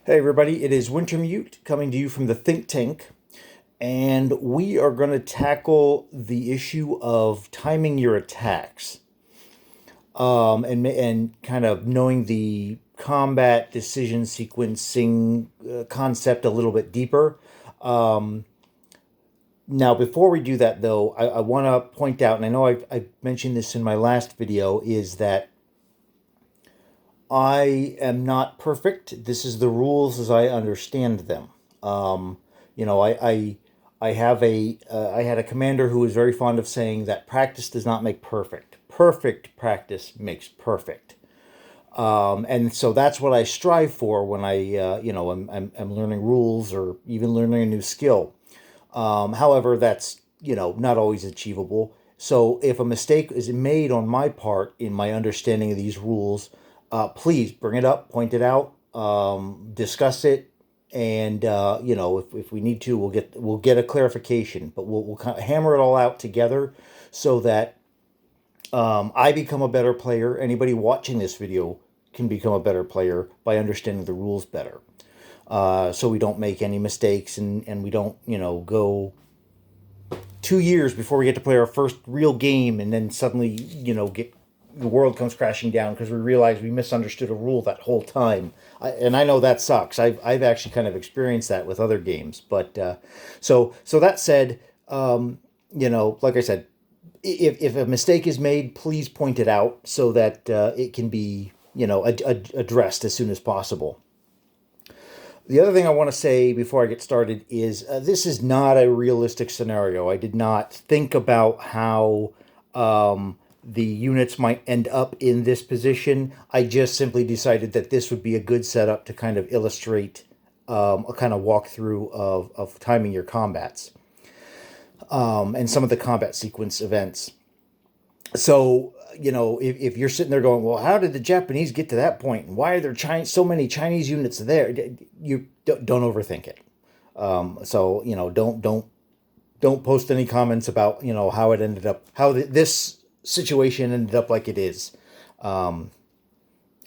Hey everybody, it is Wintermute coming to you from the think tank, and we are going to tackle the issue of timing your attacks, and kind of knowing the combat decision sequencing concept a little bit deeper. Um, Now, before we do that, though, I want to point out, and I know I mentioned this in my last video, is that I am not perfect. This is the rules as I understand them. Um, you know, I have I had a commander who was very fond of saying that practice does not make perfect. Perfect practice makes perfect. And so that's what I strive for when I'm learning rules or even learning a new skill. However, that's not always achievable. So if a mistake is made on my part in my understanding of these rules, please bring it up, point it out, discuss it, and if we need to, we'll get a clarification. But we'll kind of hammer it all out together so that I become a better player. Anybody watching this video can become a better player by understanding the rules better. So we don't make any mistakes and we don't, go 2 years before we get to play our first real game and then suddenly, get the world comes crashing down because we realize we misunderstood a rule that whole time. And I know that sucks. I've actually kind of experienced that with other games. But so that said, like I said, if a mistake is made, please point it out so that it can be, addressed as soon as possible. The other thing I want to say before I get started is this is not a realistic scenario. I did not think about how the units might end up in this position. I just simply decided that this would be a good setup to kind of illustrate a kind of walkthrough of timing your combats and some of the combat sequence events. So, if you're sitting there going, well, how did the Japanese get to that point? And why are there so many Chinese units there? You don't overthink it. So, don't post any comments about, how it ended up, how this situation ended up like it is. And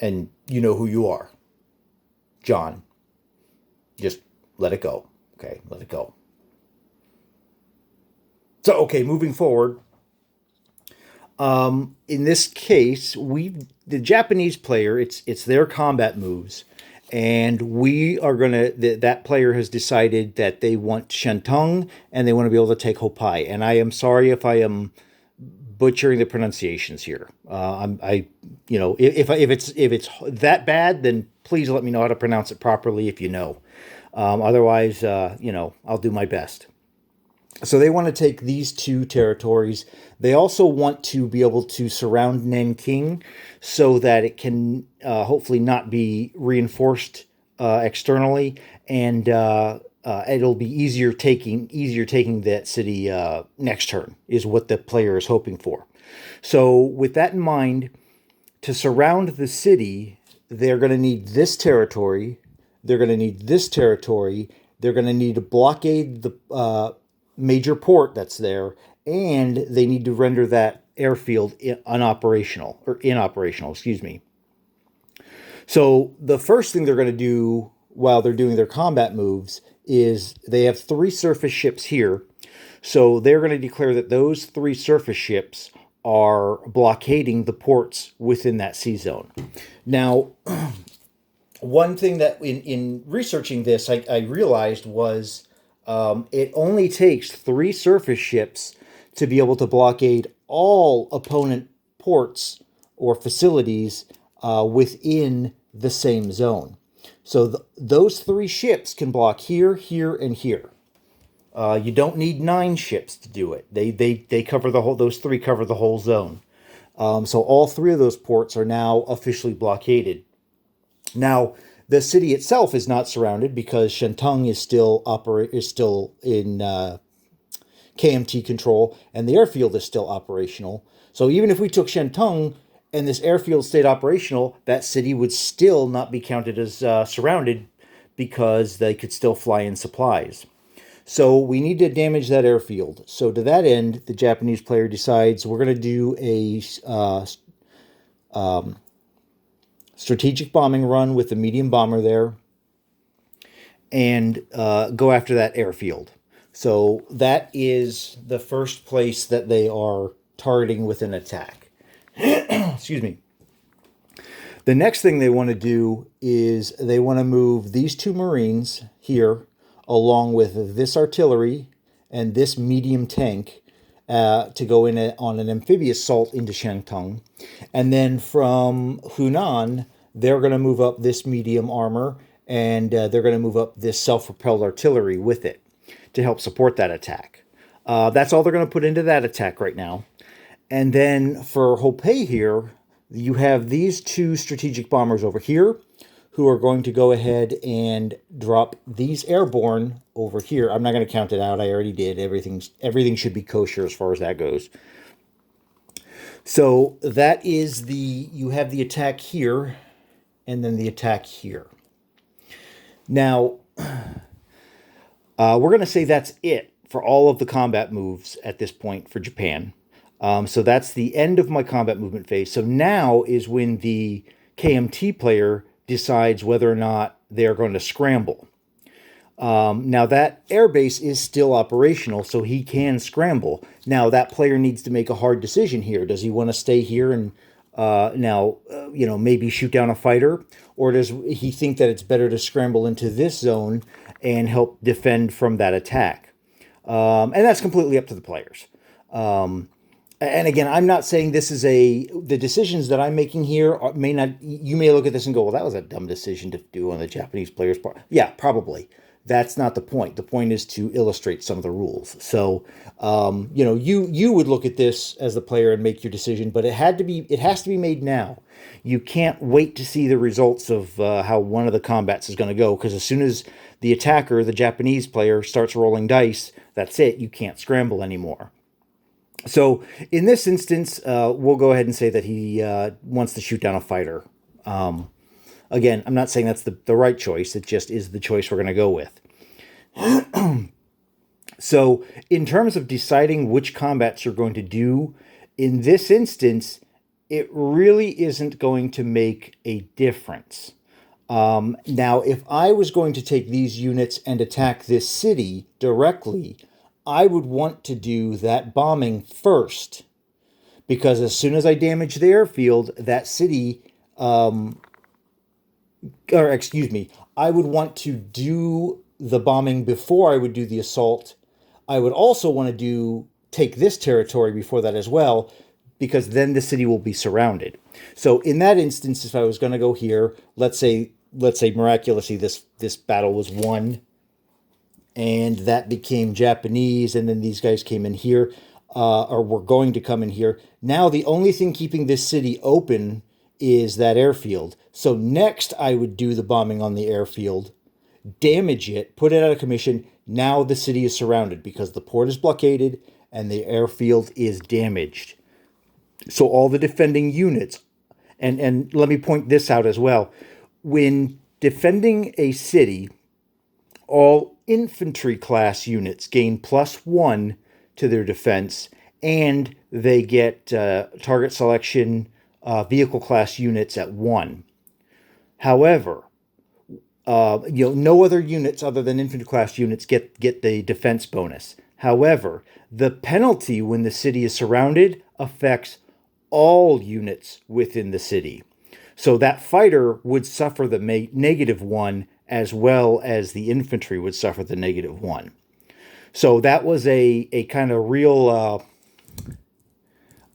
you know who you are, John. Just let it go. Okay, let it go. So, okay, moving forward. In this case, the Japanese player, it's their combat moves, and we are that player has decided that they want Shentung and they want to be able to take Hopai. And I am sorry if I am butchering the pronunciations here. If it's that bad, then please let me know how to pronounce it properly if you know. Otherwise, I'll do my best. So they want to take these two territories. They also want to be able to surround Nanking so that it can hopefully not be reinforced externally, and it'll be easier taking that city next turn is what the player is hoping for. So with that in mind, to surround the city, they're going to need this territory. They're going to need this territory. They're going to need to blockade the major port that's there, and they need to render that airfield inoperational, excuse me. So the first thing they're going to do while they're doing their combat moves is they have 3 surface ships here. So they're going to declare that those 3 surface ships are blockading the ports within that sea zone. Now, one thing that in researching this, I realized was it only takes 3 surface ships to be able to blockade all opponent ports or facilities within the same zone. So those 3 ships can block here, here, and here. You don't need 9 ships to do it. They cover the whole. Those 3 cover the whole zone. So all 3 of those ports are now officially blockaded. Now, the city itself is not surrounded because Shentung is still in KMT control, and the airfield is still operational. So even if we took Shentung and this airfield stayed operational, that city would still not be counted as surrounded because they could still fly in supplies. So we need to damage that airfield. So to that end, the Japanese player decides we're going to do a strategic bombing run with the medium bomber there. and go after that airfield. So that is the first place that they are targeting with an attack. Excuse me. The next thing they want to do is they want to move these two Marines here along with this artillery and this medium tank to go in on an amphibious assault into Shantung. And then from Hunan, they're going to move up this medium armor and they're going to move up this self-propelled artillery with it to help support that attack. That's all they're going to put into that attack right now. And then for Hopei here, you have these two strategic bombers over here who are going to go ahead and drop these airborne over here. I'm not going to count it out. I already did. Everything should be kosher as far as that goes. So that is you have the attack here and then the attack here. Now, we're going to say that's it for all of the combat moves at this point for Japan. So that's the end of my combat movement phase. So now is when the KMT player decides whether or not they're going to scramble. Now that airbase is still operational, so he can scramble. Now that player needs to make a hard decision here. Does he want to stay here and maybe shoot down a fighter? Or does he think that it's better to scramble into this zone and help defend from that attack? And that's completely up to the players. And again, I'm not saying this is the decisions that I'm making here you may look at this and go, well, that was a dumb decision to do on the Japanese player's part. Yeah, probably. That's not the point. The point is to illustrate some of the rules. So, you would look at this as the player and make your decision, but it has to be made now. You can't wait to see the results of how one of the combats is going to go, because as soon as the attacker, the Japanese player, starts rolling dice, that's it. You can't scramble anymore. So in this instance, we'll go ahead and say that he wants to shoot down a fighter. Again, I'm not saying that's the right choice. It just is the choice we're going to go with. So in terms of deciding which combats you're going to do, in this instance, it really isn't going to make a difference. Now, if I was going to take these units and attack this city directly, I would want to do that bombing first, because as soon as I damage the airfield, that city, I would want to do the bombing before I would do the assault. I would also want to take this territory before that as well, because then the city will be surrounded. So in that instance, if I was going to go here, let's say miraculously this battle was won, and that became Japanese, and then these guys came in here, or were going to come in here. Now the only thing keeping this city open is that airfield. So next I would do the bombing on the airfield, damage it, put it out of commission. Now the city is surrounded because the port is blockaded and the airfield is damaged. So all the defending units, and let me point this out as well. When defending a city, all infantry class units gain +1 to their defense, and they get target selection vehicle class units at 1. However, no other units other than infantry class units get the defense bonus. However, the penalty when the city is surrounded affects all units within the city. So that fighter would suffer the -1, as well as the infantry would suffer the -1. So that was a kind of real,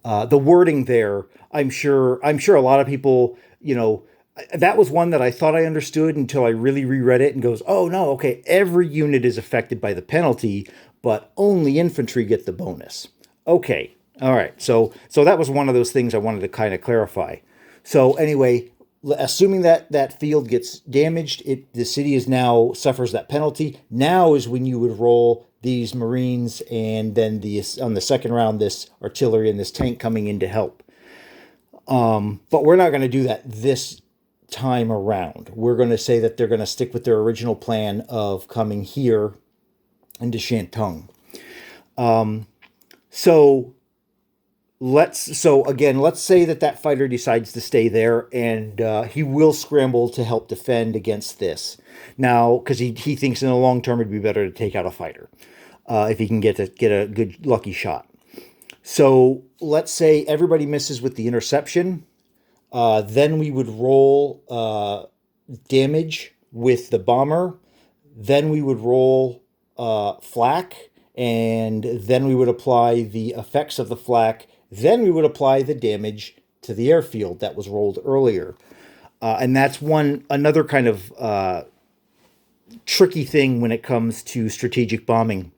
the wording there. I'm sure a lot of people, that was one that I thought I understood until I really reread it and goes, oh no, okay, every unit is affected by the penalty, but only infantry get the bonus. Okay, all right. So that was one of those things I wanted to kind of clarify. So anyway, assuming that field gets damaged, the city is now suffers that penalty. Now is when you would roll these Marines, and then on the second round, this artillery and this tank coming in to help. But we're not going to do that this time around. We're going to say that they're going to stick with their original plan of coming here into Shantung. So let's say that fighter decides to stay there, and he will scramble to help defend against this. Now, because he thinks in the long term it'd be better to take out a fighter if he can get a good lucky shot. So let's say everybody misses with the interception. Then we would roll damage with the bomber. Then we would roll flak, and then we would apply the effects of the flak. Then we would apply the damage to the airfield that was rolled earlier. And that's another kind of tricky thing when it comes to strategic bombing.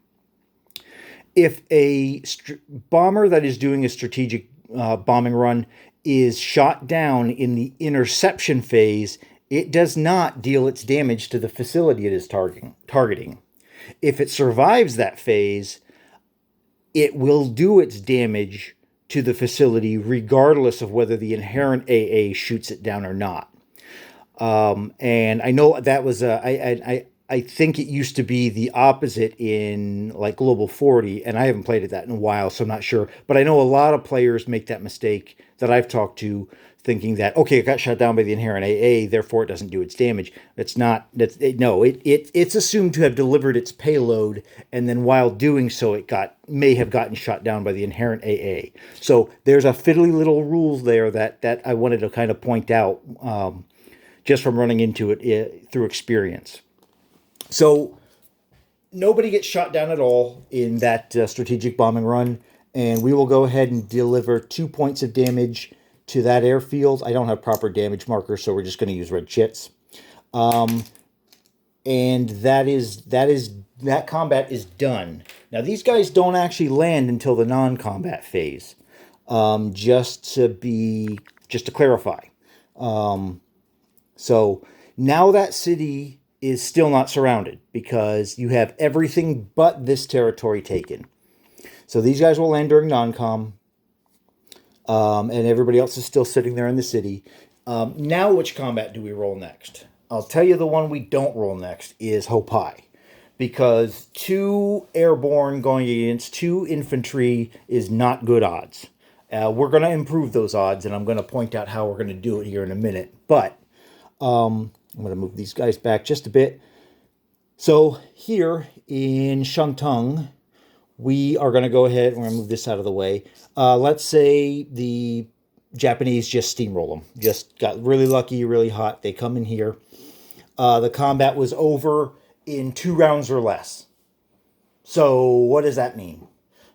If a bomber that is doing a strategic bombing run is shot down in the interception phase, it does not deal its damage to the facility it is targeting. If it survives that phase, it will do its damage to the facility regardless of whether the inherent AA shoots it down or not. And I know that was I think it used to be the opposite in like Global 40, and I haven't played it that in a while, so I'm not sure. But I know a lot of players make that mistake that I've talked to, thinking that, okay, it got shot down by the inherent AA, therefore it doesn't do its damage. It's not. It's assumed to have delivered its payload, and then while doing so, it may have gotten shot down by the inherent AA. So there's a fiddly little rules there that I wanted to kind of point out just from running into it through experience. So nobody gets shot down at all in that strategic bombing run, and we will go ahead and deliver 2 points of damage to that airfield. I don't have proper damage markers, so we're just going to use red chits. And that combat is done. Now these guys don't actually land until the non-combat phase. Just to clarify. So now that city is still not surrounded because you have everything but this territory taken. So these guys will land during non-com, and everybody else is still sitting there in the city. Now which combat do we roll next? I'll tell you the one we don't roll next is Hopai, because 2 airborne going against 2 infantry is not good odds. We're going to improve those odds, and I'm going to point out how we're going to do it here in a minute. But I'm going to move these guys back just a bit. So here in Shantung, we are going to go ahead and we're going to move this out of the way. Let's say the Japanese just steamroll them. Just got really lucky, really hot. They come in here. The combat was over in 2 rounds or less. So what does that mean?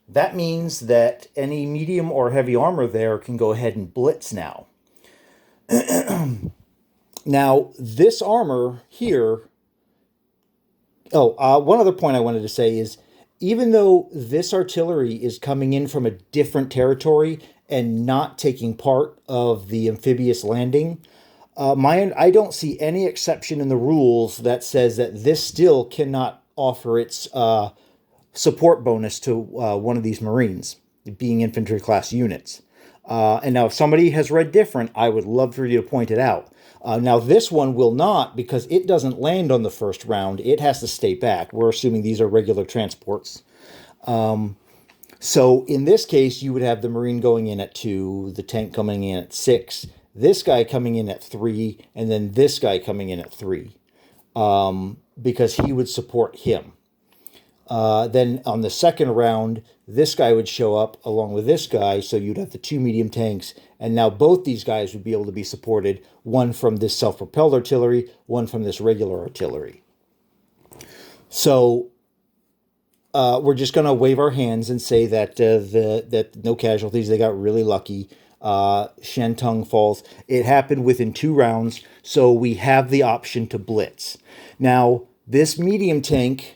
That means that any medium or heavy armor there can go ahead and blitz now. Now, this armor here... one other point I wanted to say is, even though this artillery is coming in from a different territory and not taking part of the amphibious landing, I don't see any exception in the rules that says that this still cannot offer its support bonus to one of these Marines, being infantry class units. And now if somebody has read different, I would love for you to point it out. Now this one will not, because it doesn't land on the first round. It has to stay back. We're assuming these are regular transports. So in this case, you would have the Marine going in at 2, the tank coming in at 6, this guy coming in at 3, and then this guy coming in at 3, because he would support him. Then on the second round, this guy would show up along with this guy, so you'd have the 2 medium tanks, and now both these guys would be able to be supported, one from this self-propelled artillery, one from this regular artillery. So we're just going to wave our hands and say that that no casualties, they got really lucky. Shantung falls. It happened within 2 rounds, so we have the option to blitz. Now, this medium tank...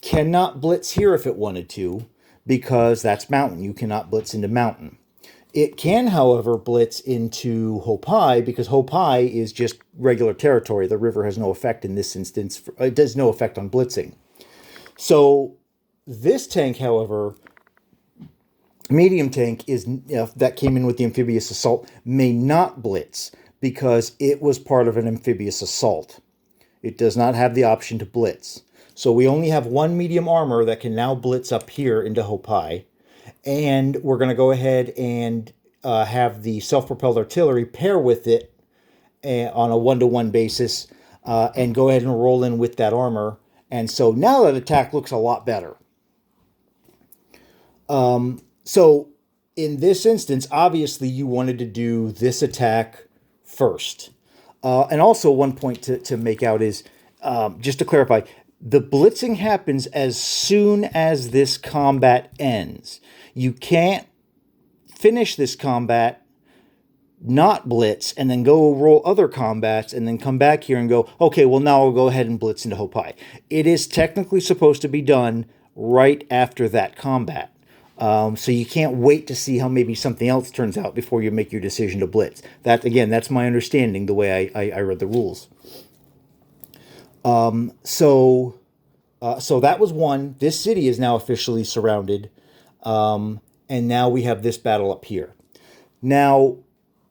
cannot blitz here if it wanted to, because that's mountain. You cannot blitz into mountain. It can, however, blitz into Hopai, because Hopai is just regular territory. The river has no effect in this instance. It does no effect on blitzing. So this tank, however, medium tank, is that came in with the amphibious assault, may not blitz because it was part of an amphibious assault. It does not have the option to blitz. So we only have 1 medium armor that can now blitz up here into Hopai. and we're going to go ahead and have the self-propelled artillery pair with it on a one-to-one basis, and go ahead and roll in with that armor. And so now that attack looks a lot better. So in this instance, obviously you wanted to do this attack first. And also one point to make out is, just to clarify, the blitzing happens as soon as this combat ends. You can't finish this combat, not blitz, and then go roll other combats, and then come back here and go, okay, well, now I'll go ahead and blitz into Hopai. It is technically supposed to be done right after that combat. So you can't wait to see how maybe something else turns out before you make your decision to blitz. That, again, that's my understanding, the way I read the rules. So that was one. This city is now officially surrounded. And now we have this battle up here. Now,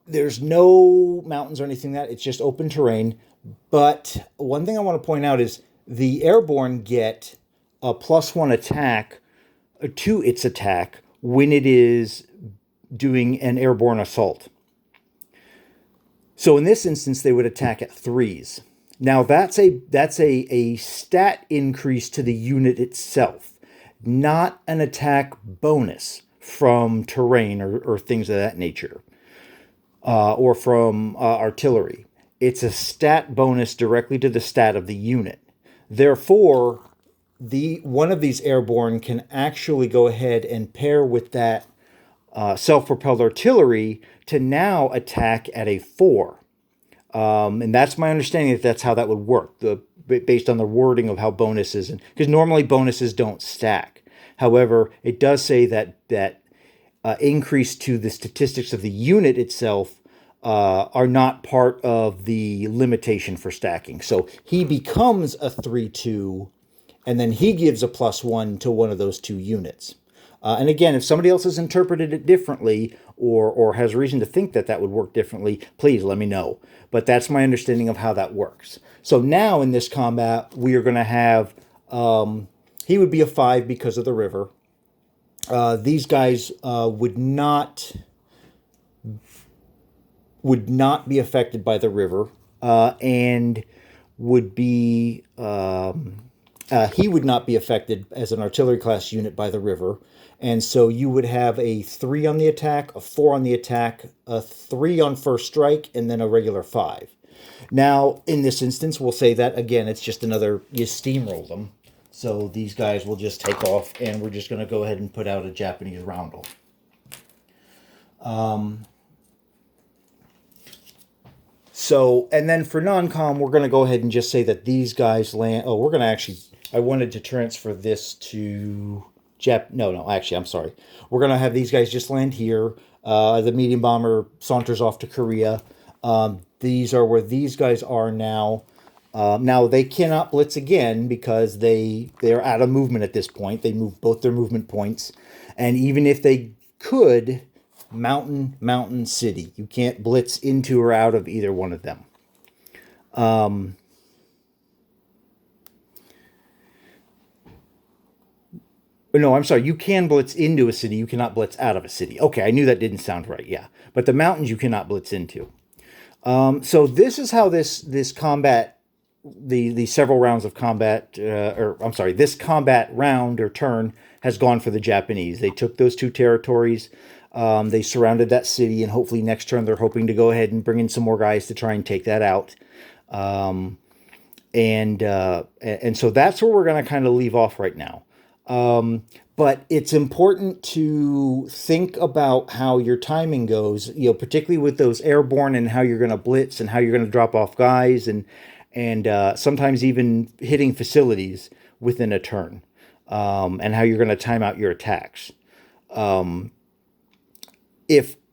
there's no mountains or anything like that. It's just open terrain. But one thing I want to point out is the airborne get a +1 attack to its attack when it is doing an airborne assault. So in this instance, they would attack at 3s. Now that's a stat increase to the unit itself, not an attack bonus from terrain or things of that nature, or from artillery. It's a stat bonus directly to the stat of the unit. Therefore, one of these airborne can actually go ahead and pair with that self-propelled artillery to now attack at a 4. And that's my understanding that that's how that would work, based on the wording of how bonuses, because normally bonuses don't stack. However, it does say that increase to the statistics of the unit itself are not part of the limitation for stacking. So he becomes a 3-2, and then he gives a +1 to one of those 2 units. And again, if somebody else has interpreted it differently or has reason to think that would work differently, please let me know. But that's my understanding of how that works. So now in this combat, we are going to have, he would be a 5 because of the river. These guys would not be affected by the river, and would be, he would not be affected as an artillery class unit by the river. And so you would have a 3 on the attack, a 4 on the attack, a 3 on first strike, and then a regular 5. Now, in this instance, we'll say that, again, it's just another, you steamroll them. So these guys will just take off, and we're just going to go ahead and put out a Japanese roundel. So, and then for non-com, we're going to go ahead and just say that these guys land. Oh, we're going to actually, I wanted to transfer this to No, actually, I'm sorry. We're going to have these guys just land here. The medium bomber saunters off to Korea. These are where these guys are now. Now, they cannot blitz again because they're out of movement at this point. They move both their movement points. And even if they could, mountain, city. You can't blitz into or out of either one of them. No, I'm sorry. You can blitz into a city. You cannot blitz out of a city. Okay, I knew that didn't sound right. Yeah, but the mountains you cannot blitz into. So this is how this combat, the several rounds of combat, this combat round or turn has gone for the Japanese. They took those 2 territories. They surrounded that city, and hopefully next turn they're hoping to go ahead and bring in some more guys to try and take that out. And so that's where we're going to kind of leave off right now. But it's important to think about how your timing goes, particularly with those airborne, and how you're going to blitz and how you're going to drop off guys, and sometimes even hitting facilities within a turn, and how you're going to time out your attacks.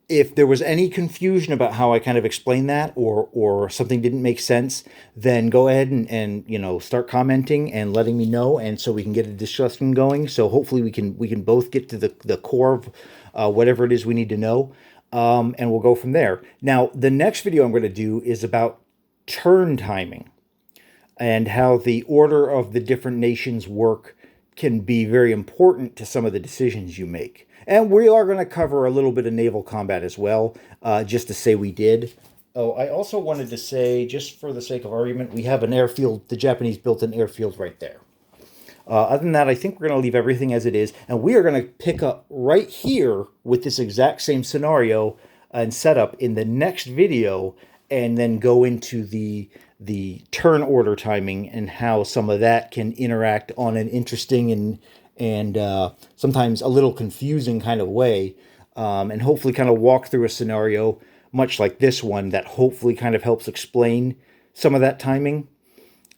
If there was any confusion about how I kind of explained that, or something didn't make sense, then go ahead and start commenting and letting me know, and so we can get a discussion going. So hopefully we can both get to the core of whatever it is we need to know, and we'll go from there. Now, the next video I'm going to do is about turn timing and how the order of the different nations work can be very important to some of the decisions you make. And we are going to cover a little bit of naval combat as well, just to say we did. Oh, I also wanted to say, just for the sake of argument, we have an airfield. The Japanese built an airfield right there. Other than that, I think we're going to leave everything as it is, and we are going to pick up right here with this exact same scenario and setup in the next video, and then go into the turn order timing and how some of that can interact on an interesting and sometimes a little confusing kind of way, and hopefully kind of walk through a scenario much like this one that hopefully kind of helps explain some of that timing.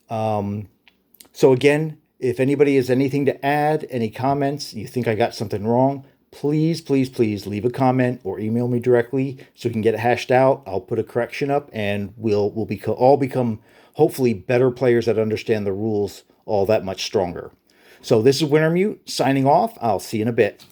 So again, if anybody has anything to add, any comments, you think I got something wrong, please, please, please leave a comment or email me directly so we can get it hashed out. I'll put a correction up, and we'll all become hopefully better players that understand the rules all that much stronger. So this is Wintermute signing off. I'll see you in a bit.